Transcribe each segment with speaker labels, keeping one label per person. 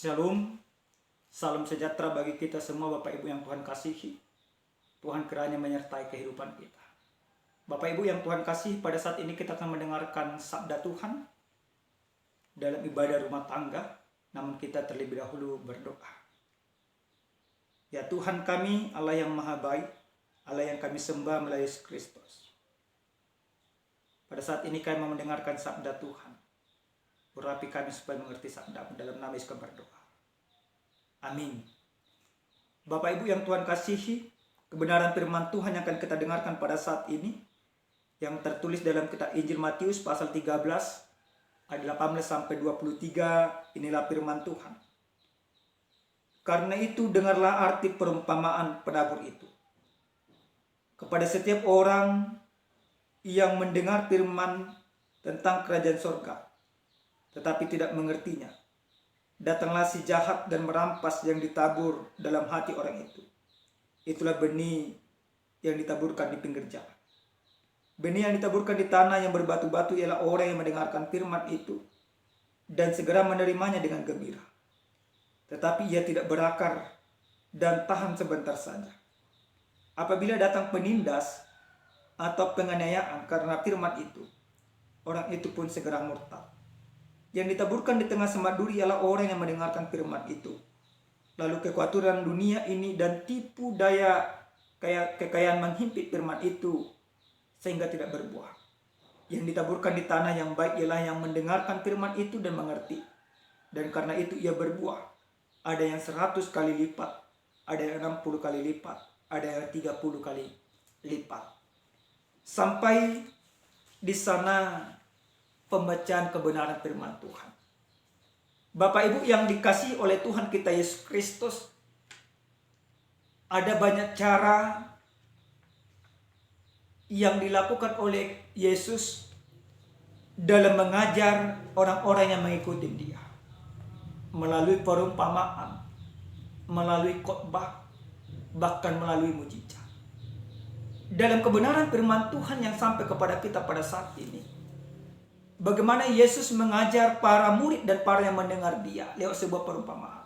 Speaker 1: Shalom, salam sejahtera bagi kita semua Bapak Ibu yang Tuhan kasihi. Tuhan kiranya menyertai kehidupan kita. Bapak Ibu yang Tuhan kasihi, pada saat ini kita akan mendengarkan sabda Tuhan dalam ibadah rumah tangga. Namun kita terlebih dahulu berdoa. Ya Tuhan kami, Allah yang maha baik, Allah yang kami sembah melalui Yesus Kristus. Pada saat ini kami mau mendengarkan sabda Tuhan. Urapi kami supaya mengerti sabda dalam nama Yesus kami berdoa. Amin. Bapak Ibu yang Tuhan kasihi, kebenaran firman Tuhan yang akan kita dengarkan pada saat ini yang tertulis dalam kitab Injil Matius pasal 13 ayat 18 sampai 23. Inilah firman Tuhan. Karena itu dengarlah arti perumpamaan penabur itu. Kepada setiap orang yang mendengar firman tentang kerajaan sorga tetapi tidak mengertinya, datanglah si jahat dan merampas yang ditabur dalam hati orang itu. Itulah benih yang ditaburkan di pinggir jalan. Benih yang ditaburkan di tanah yang berbatu-batu ialah orang yang mendengarkan firman itu dan segera menerimanya dengan gembira. Tetapi ia tidak berakar dan tahan sebentar saja. Apabila datang penindas atau penganiayaan karena firman itu, orang itu pun segera murtad. Yang ditaburkan di tengah semak duri ialah orang yang mendengarkan firman itu. Lalu kekhawatiran dunia ini dan tipu daya kekayaan menghimpit firman itu sehingga tidak berbuah. Yang ditaburkan di tanah yang baik ialah yang mendengarkan firman itu dan mengerti. Dan karena itu ia berbuah. Ada yang 100 kali lipat, ada yang 60 kali lipat, ada yang 30 kali lipat. Sampai di sana pembacaan kebenaran firman Tuhan. Bapak Ibu yang dikasihi oleh Tuhan kita Yesus Kristus, ada banyak cara yang dilakukan oleh Yesus dalam mengajar orang-orang yang mengikuti Dia. Melalui perumpamaan, melalui khotbah, bahkan melalui mujizat. Dalam kebenaran firman Tuhan yang sampai kepada kita pada saat ini, bagaimana Yesus mengajar para murid dan para yang mendengar Dia lewat sebuah perumpamaan.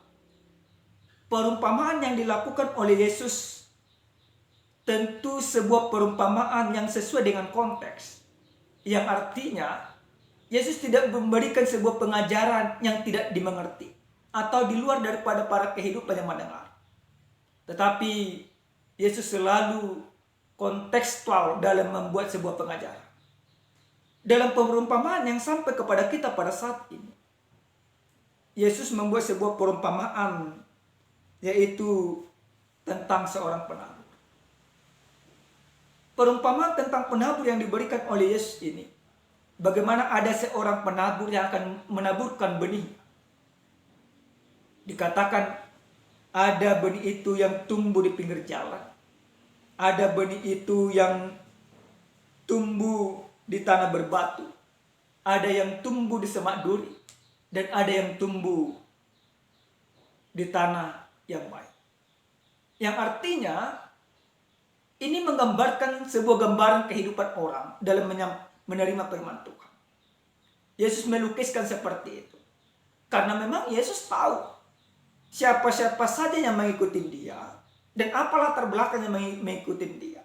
Speaker 1: Perumpamaan yang dilakukan oleh Yesus tentu sebuah perumpamaan yang sesuai dengan konteks. Yang artinya Yesus tidak memberikan sebuah pengajaran yang tidak dimengerti atau di luar daripada para kehidupan yang mendengar. Tetapi Yesus selalu kontekstual dalam membuat sebuah pengajaran. Dalam perumpamaan yang sampai kepada kita pada saat ini, Yesus membuat sebuah perumpamaan yaitu tentang seorang penabur. Perumpamaan tentang penabur yang diberikan oleh Yesus ini, bagaimana ada seorang penabur yang akan menaburkan benih. Dikatakan ada benih itu yang tumbuh di pinggir jalan, ada benih itu yang tumbuh di tanah berbatu, ada yang tumbuh di semak duri, dan ada yang tumbuh di tanah yang baik. Yang artinya ini menggambarkan sebuah gambaran kehidupan orang dalam menerima firman Tuhan. Yesus melukiskan seperti itu karena memang Yesus tahu siapa-siapa saja yang mengikuti Dia dan apa latar belakangnya mengikuti Dia.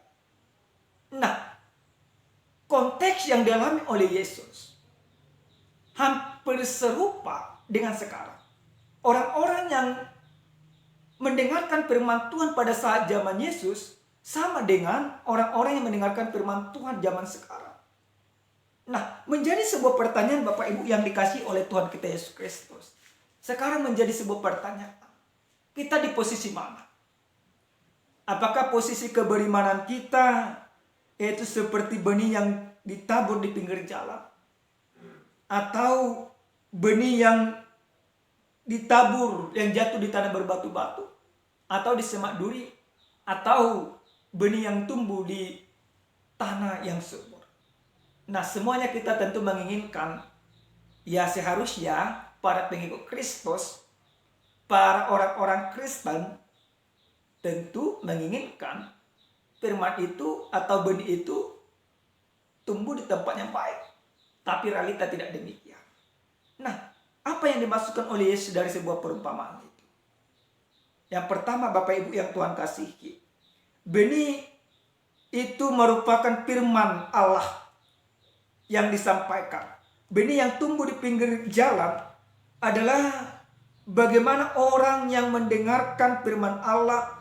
Speaker 1: Nah, konteks yang dialami oleh Yesus hampir serupa dengan sekarang. Orang-orang yang mendengarkan firman Tuhan pada saat zaman Yesus sama dengan orang-orang yang mendengarkan firman Tuhan zaman sekarang. Nah, menjadi sebuah pertanyaan Bapak Ibu yang dikasihi oleh Tuhan kita Yesus Kristus. Sekarang menjadi sebuah pertanyaan. Kita di posisi mana? Apakah posisi keberimanan kita yaitu seperti benih yang ditabur di pinggir jalan, atau benih yang ditabur yang jatuh di tanah berbatu-batu, atau di semak duri, atau benih yang tumbuh di tanah yang subur? Nah, semuanya kita tentu menginginkan, ya seharusnya para pengikut Kristus, para orang-orang Kristen tentu menginginkan firman itu atau benih itu tumbuh di tempat yang baik. Tapi realita tidak demikian. Nah, Apa yang dimaksudkan oleh Yesus dari sebuah perumpamaan itu? Yang pertama, Bapak Ibu yang Tuhan kasihi, benih itu merupakan firman Allah yang disampaikan. Benih yang tumbuh di pinggir jalan adalah bagaimana orang yang mendengarkan firman Allah,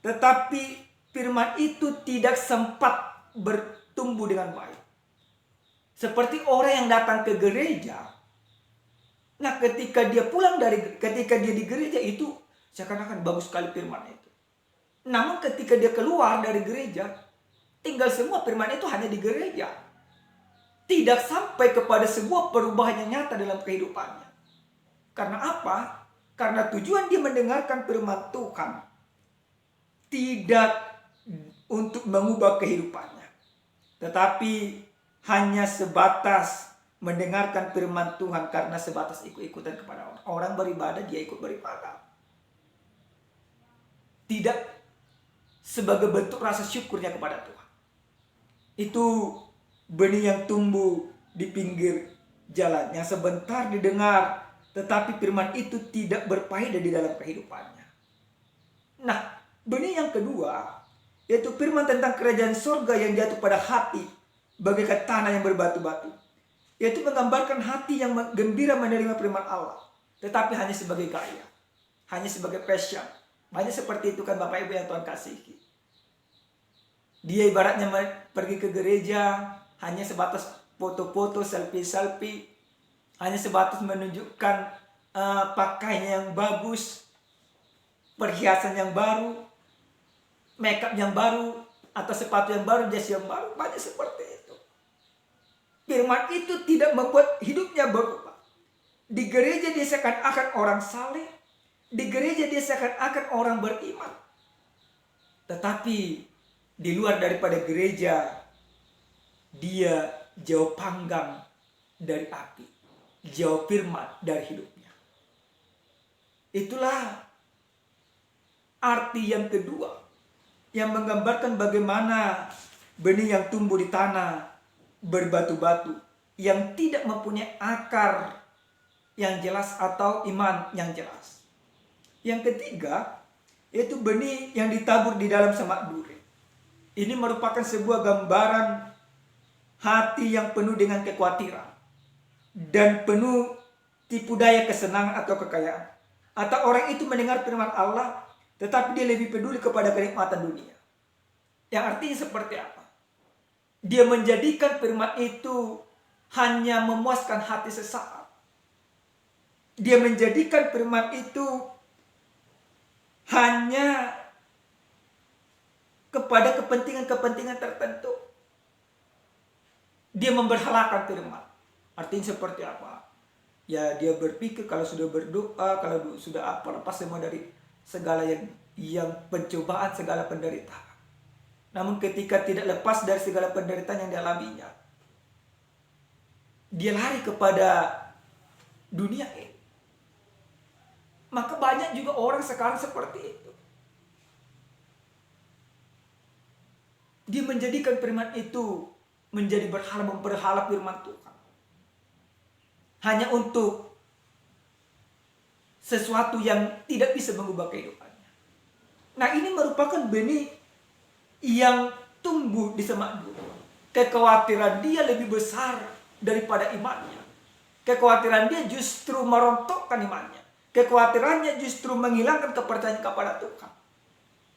Speaker 1: tetapi firman itu tidak sempat bertumbuh dengan baik. Seperti orang yang datang ke gereja. Nah, ketika dia di gereja itu seakan-akan bagus sekali firman itu. Namun ketika dia keluar dari gereja, tinggal semua firman itu hanya di gereja. Tidak sampai kepada sebuah perubahan yang nyata dalam kehidupannya. Karena apa? Karena tujuan dia mendengarkan firman Tuhan tidak untuk mengubah kehidupannya, tetapi hanya sebatas mendengarkan firman Tuhan karena sebatas ikut-ikutan kepada orang. Orang beribadah, dia ikut beribadah. Tidak sebagai bentuk rasa syukurnya kepada Tuhan. Itu benih yang tumbuh di pinggir jalan, yang sebentar didengar, tetapi firman itu tidak berfaedah di dalam kehidupannya. Nah, benih yang kedua, yaitu firman tentang kerajaan surga yang jatuh pada hati bagaikan tanah yang berbatu-batu. Yaitu menggambarkan hati yang gembira menerima firman Allah, tetapi hanya sebagai gaya, hanya sebagai passion. Banyak seperti itu kan Bapak Ibu yang Tuhan kasihi. Dia ibaratnya pergi ke gereja hanya sebatas foto-foto, selfie-selfie, hanya sebatas menunjukkan pakaian yang bagus, perhiasan yang baru, makeup yang baru, atau sepatu yang baru, jas yang baru. Banyak seperti itu. Firman itu tidak membuat hidupnya berubah. Di gereja dia seakan-akan orang saleh, di gereja dia seakan-akan orang beriman. Tetapi di luar daripada gereja, dia jauh panggang dari api, jauh firman dari hidupnya. Itulah arti yang kedua, yang menggambarkan bagaimana benih yang tumbuh di tanah berbatu-batu, yang tidak mempunyai akar yang jelas atau iman yang jelas. Yang ketiga, yaitu benih yang ditabur di dalam semak duri. Ini merupakan sebuah gambaran hati yang penuh dengan kekhawatiran dan penuh tipu daya kesenangan atau kekayaan. Atau orang itu mendengar firman Allah, tetapi dia lebih peduli kepada kenikmatan dunia. Yang artinya seperti apa? Dia menjadikan firman itu hanya memuaskan hati sesaat. Dia menjadikan firman itu hanya kepada kepentingan-kepentingan tertentu. Dia memberhalakan firman. Artinya seperti apa? Ya, dia berpikir kalau sudah berdoa, kalau sudah apa, lepas semua dari segala yang pencobaan, segala penderitaan. Namun ketika tidak lepas dari segala penderitaan yang dialaminya, dia lari kepada dunia ini. Maka banyak juga orang sekarang seperti itu. Dia menjadikan firman itu menjadi berhala firman Tuhan. Hanya untuk sesuatu yang tidak bisa mengubah kehidupannya. Nah, ini merupakan benih yang tumbuh di semak duri. Kekhawatiran dia lebih besar daripada imannya. Kekhawatiran dia justru merontokkan imannya. Kekhawatirannya justru menghilangkan kepercayaan kepada Tuhan.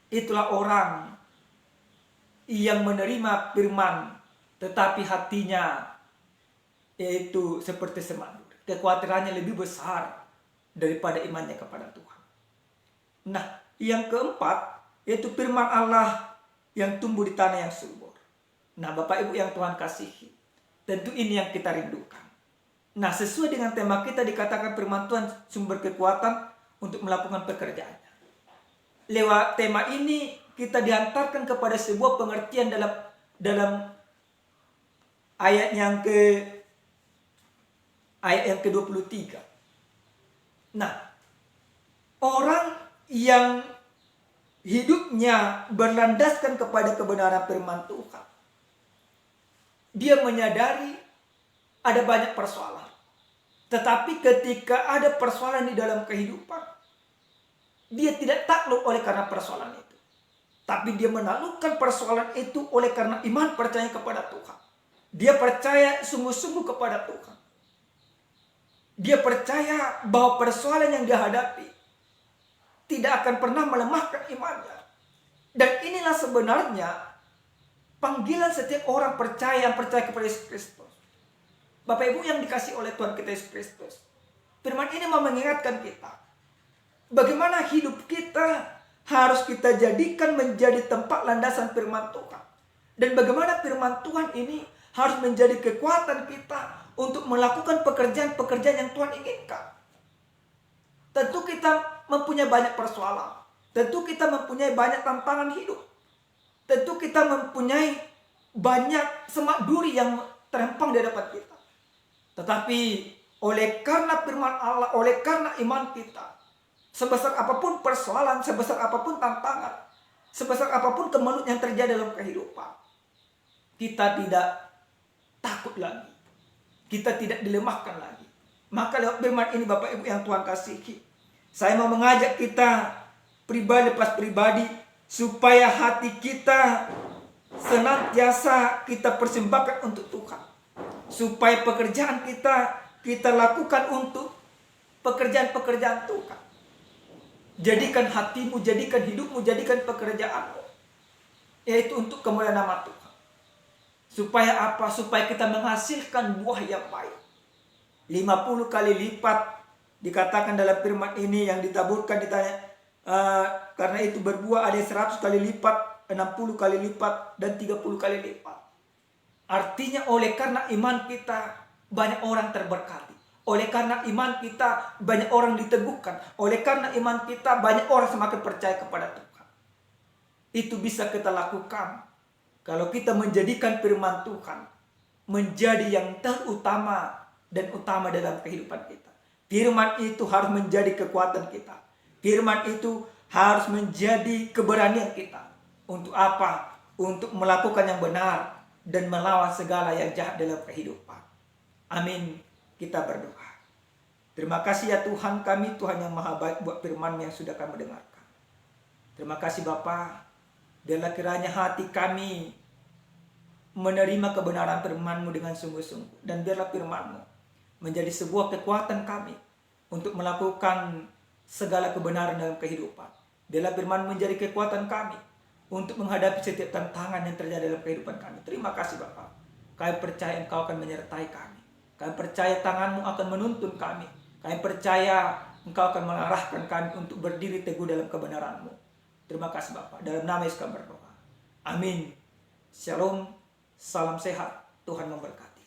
Speaker 1: Itulah orang yang menerima firman, tetapi hatinya yaitu seperti semak duri. Kekhawatirannya lebih besar daripada imannya kepada Tuhan. Nah, yang keempat yaitu firman Allah yang tumbuh di tanah yang subur. Nah, Bapak Ibu yang Tuhan kasihi, tentu ini yang kita rindukan. Nah, sesuai dengan tema kita dikatakan firman Tuhan sumber kekuatan untuk melakukan pekerjaannya. Lewat tema ini kita diantarkan kepada sebuah pengertian dalam ayat yang ke-23. Nah, orang yang hidupnya berlandaskan kepada kebenaran firman Tuhan, dia menyadari ada banyak persoalan. Tetapi ketika ada persoalan di dalam kehidupan, dia tidak takluk oleh karena persoalan itu. Tapi dia menaklukkan persoalan itu oleh karena iman percaya kepada Tuhan. Dia percaya sungguh-sungguh kepada Tuhan. Dia percaya bahwa persoalan yang dia hadapi tidak akan pernah melemahkan imannya. Dan inilah sebenarnya panggilan setiap orang percaya yang percaya kepada Yesus Kristus. Bapak Ibu yang dikasih oleh Tuhan kita Yesus Kristus. Firman ini mau mengingatkan kita. Bagaimana hidup kita harus kita jadikan menjadi tempat landasan firman Tuhan. Dan bagaimana firman Tuhan ini harus menjadi kekuatan kita untuk melakukan pekerjaan-pekerjaan yang Tuhan inginkan. Tentu kita mempunyai banyak persoalan. Tentu kita mempunyai banyak tantangan hidup. Tentu kita mempunyai banyak semak duri yang terhempang di hadapan kita. Tetapi oleh karena firman Allah, oleh karena iman kita, sebesar apapun persoalan, sebesar apapun tantangan, sebesar apapun kemelut yang terjadi dalam kehidupan, kita tidak takut lagi. Kita tidak dilemahkan lagi. Maka lewat firman ini Bapak Ibu yang Tuhan kasihi, saya mau mengajak kita pribadi lepas pribadi supaya hati kita senantiasa kita persembahkan untuk Tuhan. Supaya pekerjaan kita lakukan untuk pekerjaan-pekerjaan Tuhan. Jadikan hatimu, jadikan hidupmu, jadikan pekerjaanmu, yaitu untuk kemuliaan nama Tuhan. Supaya apa? Supaya kita menghasilkan buah yang baik. 50 kali lipat dikatakan dalam firman ini yang ditaburkan ditanya. Karena itu berbuah ada 100 kali lipat, 60 kali lipat, dan 30 kali lipat. Artinya oleh karena iman kita banyak orang terberkati. Oleh karena iman kita banyak orang diteguhkan. Oleh karena iman kita banyak orang semakin percaya kepada Tuhan. Itu bisa kita lakukan kalau kita menjadikan firman Tuhan menjadi yang terutama dan utama dalam kehidupan kita. Firman itu harus menjadi kekuatan kita. Firman itu harus menjadi keberanian kita. Untuk apa? Untuk melakukan yang benar dan melawan segala yang jahat dalam kehidupan. Amin. Kita berdoa. Terima kasih ya Tuhan kami, Tuhan yang maha baik buat firman yang sudah kami dengarkan. Terima kasih Bapa. Biarlah kiranya hati kami menerima kebenaran firman-Mu dengan sungguh-sungguh. Dan biarlah firman-Mu menjadi sebuah kekuatan kami untuk melakukan segala kebenaran dalam kehidupan. Biarlah firman menjadi kekuatan kami untuk menghadapi setiap tantangan yang terjadi dalam kehidupan kami. Terima kasih Bapa. Kami percaya Engkau akan menyertai kami. Kami percaya tangan-Mu akan menuntun kami. Kami percaya Engkau akan mengarahkan kami untuk berdiri teguh dalam kebenaran-Mu. Terima kasih Bapa. Dalam nama Yesus kami berdoa. Amin. Shalom. Salam sehat. Tuhan memberkati.